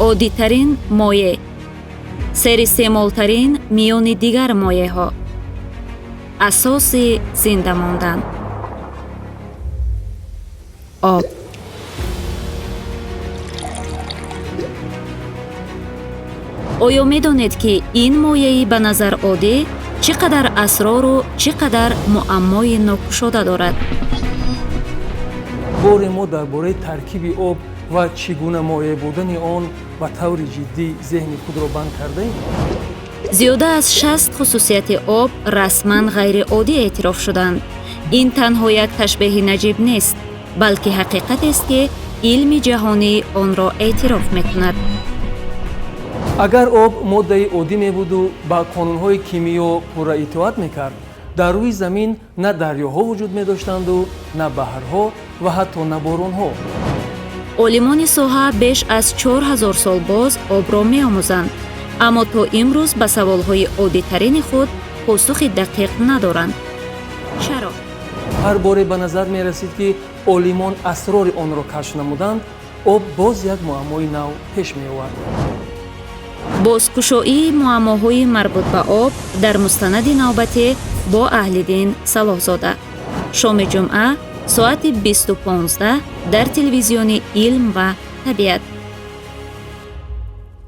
оддитарин моеъ, серистеъмолтарин миёни дигар моеъҳо. Асоси зинда мондан. об. оё медонед ки ин моеъи ба назар оддӣ чӣ қадар асрору чӣ қадар муаммои нокушода дорад? боре мо дар бораи таркиби об ва чӣ гуна моеъ будани он ба таври ҷиддӣ зеҳни худро банд кардаем. зиёда аз 60 хусусияти об расман ғайриоддӣ эътироф шуданд. ин танҳо як ташбеҳи наҷиб нест, балки ҳақиқатест, ки илми ҷаҳонӣ онро эътироф мекунад. агар об моддаи оддӣ мебуду ба қонунҳои кимиё пурра итоат мекард, дар рӯи замин на дарёҳо вуҷуд медоштанду на баҳрҳо ва ҳатто на боронҳо. олимони соҳа беш аз 4000 сол боз обро меомӯзанд, аммо то имрӯз ба саволҳои оддитарини худ посухи дақиқ надоранд. чаро? ҳар боре ба назар мерасид ки олимон асрори онро кашф намуданд, об боз як муаммои нав пеш меовард. бозкушоии муаммоҳои марбут ба об дар мустанади навбатӣ бо аҳлиддин салоҳзода. шоми ҷумъа соати 20:15 дар телевизиони илм ва табиат.